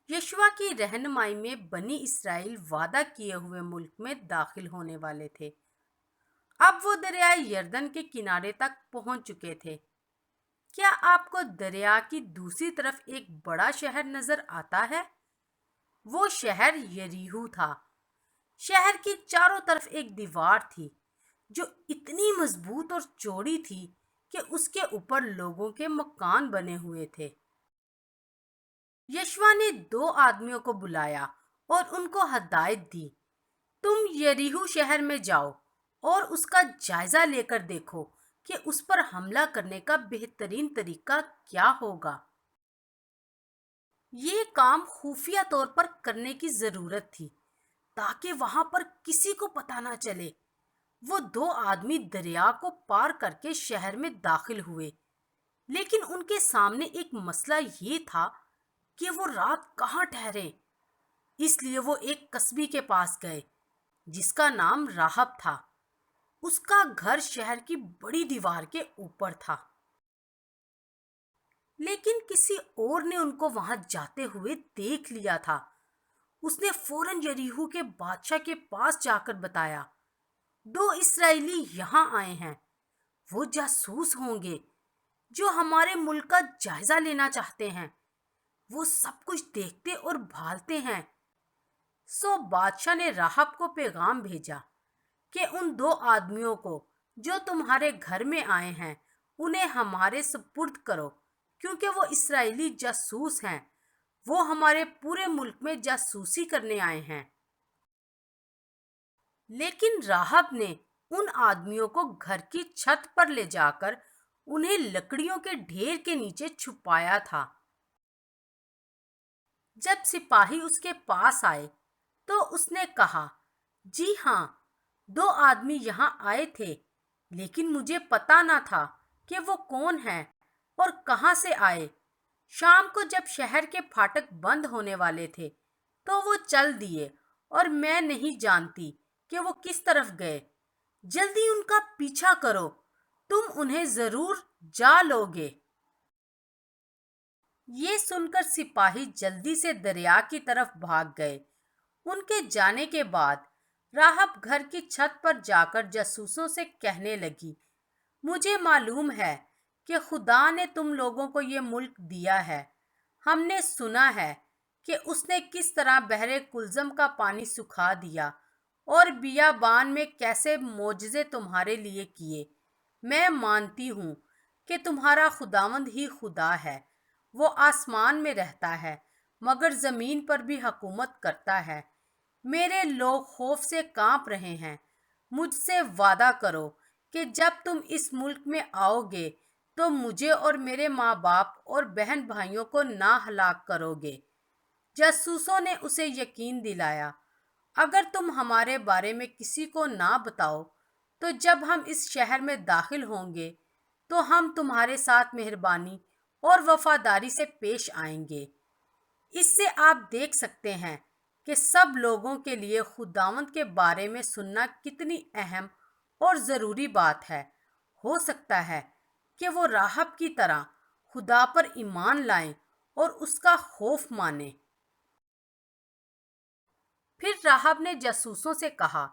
यशवा की रहनुमाई में बनी इसराइल वादा किए हुए मुल्क में दाखिल होने वाले थे। अब वो दरियाए यर्दन के किनारे तक पहुंच चुके थे। क्या आपको दरिया की दूसरी तरफ एक बड़ा शहर नजर आता है? वो शहर यरीहू था। शहर की चारों तरफ एक दीवार थी जो इतनी मजबूत और चौड़ी थी कि उसके ऊपर लोगों के मकान बने हुए थे। यशवा ने दो आदमियों को बुलाया और उनको हदायत दी, तुम यरीहू शहर में जाओ और उसका जायजा लेकर देखो कि उस पर हमला करने का बेहतरीन तरीका क्या होगा। ये काम खुफिया तौर पर करने की जरूरत थी ताकि वहां पर किसी को पता ना चले। वो दो आदमी दरिया को पार करके शहर में दाखिल हुए, लेकिन उनके सामने एक मसला ये था कि वो रात कहाँ ठहरे। इसलिए वो एक कस्बी के पास गए जिसका नाम राहब था। उसका घर शहर की बड़ी दीवार के ऊपर था, लेकिन किसी और ने उनको वहां जाते हुए देख लिया था। उसने फौरन यरीहू के बादशाह के पास जाकर बताया, दो इसराइली यहाँ आए हैं। वो जासूस होंगे जो हमारे मुल्क का जायजा लेना चाहते हैं। वो सब कुछ देखते और भालते हैं। सो बादशाह ने राहब को पैगाम भेजा कि उन दो आदमियों को जो तुम्हारे घर में आए हैं उन्हें हमारे सुपुर्द करो, क्योंकि वो इसराइली जासूस हैं। वो हमारे पूरे मुल्क में जासूसी करने आए हैं। लेकिन राहब ने उन आदमियों को घर की छत पर ले जाकर उन्हें लकड़ियों के ढेर के नीचे छुपाया था। जब सिपाही उसके पास आए तो उसने कहा, जी हाँ, दो आदमी यहाँ आए थे, लेकिन मुझे पता ना था कि वो कौन है और कहाँ से आए। शाम को जब शहर के फाटक बंद होने वाले थे तो वो चल दिए और मैं नहीं जानती कि वो किस तरफ गए। जल्दी उनका पीछा करो, तुम उन्हें जरूर जा लोगे। ये सुनकर सिपाही जल्दी से दरिया की तरफ भाग गए। उनके जाने के बाद राहब घर की छत पर जाकर जासूसों से कहने लगी, मुझे मालूम है कि खुदा ने तुम लोगों को ये मुल्क दिया है। हमने सुना है कि उसने किस तरह बहरे कुलजम का पानी सुखा दिया और बियाबान में कैसे मोजज़े तुम्हारे लिए किए। मैं मानती हूँ कि तुम्हारा खुदावंद ही खुदा है। वो आसमान में रहता है मगर ज़मीन पर भी हुकूमत करता है। मेरे लोग खौफ से कांप रहे हैं। मुझसे वादा करो कि जब तुम इस मुल्क में आओगे तो मुझे और मेरे माँ बाप और बहन भाइयों को ना हलाक करोगे। जासूसों ने उसे यकीन दिलाया, अगर तुम हमारे बारे में किसी को ना बताओ तो जब हम इस शहर में दाखिल होंगे तो हम तुम्हारे साथ मेहरबानी और वफादारी से पेश आएंगे। इससे आप देख सकते हैं कि सब लोगों के लिए खुदावंद के बारे में सुनना कितनी अहम और ज़रूरी बात है। हो सकता है कि वो राहब की तरह खुदा पर ईमान लाएं और उसका खौफ माने। फिर राहब ने जासूसों से कहा,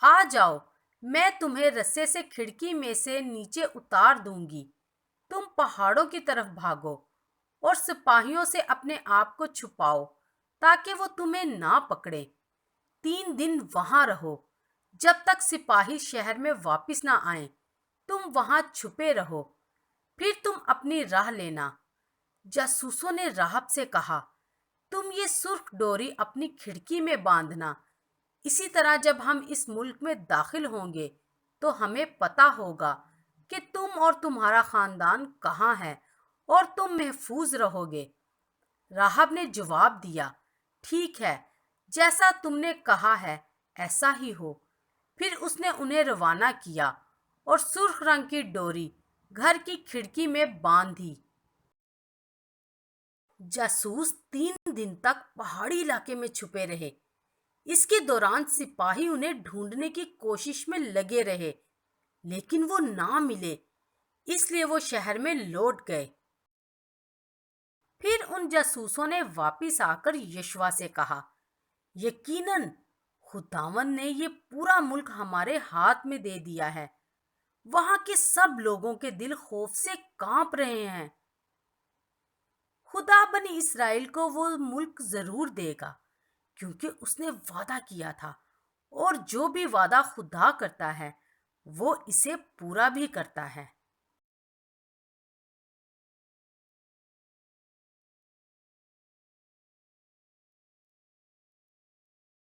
आ जाओ, मैं तुम्हें रस्से से खिड़की में से नीचे उतार दूंगी। तुम पहाड़ों की तरफ भागो और सिपाहियों से अपने आप को छुपाओ ताकि वो तुम्हें ना पकड़े। 3 दिन वहां रहो। जब तक सिपाही शहर में वापस ना आए तुम वहां छुपे रहो, फिर तुम अपनी राह लेना। जासूसों ने राहब से कहा, तुम ये सुर्ख डोरी अपनी खिड़की में बांधना। इसी तरह जब हम इस मुल्क में दाखिल होंगे तो हमें पता होगा कि तुम और तुम्हारा खानदान कहाँ है और तुम महफूज रहोगे। राहब ने जवाब दिया, ठीक है, जैसा तुमने कहा है ऐसा ही हो। फिर उसने उन्हें रवाना किया और सुर्ख रंग की डोरी घर की खिड़की में बांध दी। जासूस 3 दिन तक पहाड़ी इलाके में छुपे रहे। इसके दौरान सिपाही उन्हें ढूंढने की कोशिश में लगे रहे, लेकिन वो ना मिले। इसलिए वो शहर में लौट गए। پھر ان جاسوسوں نے واپس آ کر یشوا سے کہا، یقیناً خداوند نے یہ پورا ملک ہمارے ہاتھ میں دے دیا ہے۔ وہاں کے سب لوگوں کے دل خوف سے کانپ رہے ہیں۔ خدا بنی اسرائیل کو وہ ملک ضرور دے گا کیونکہ اس نے وعدہ کیا تھا، اور جو بھی وعدہ خدا کرتا ہے وہ اسے پورا بھی کرتا ہے۔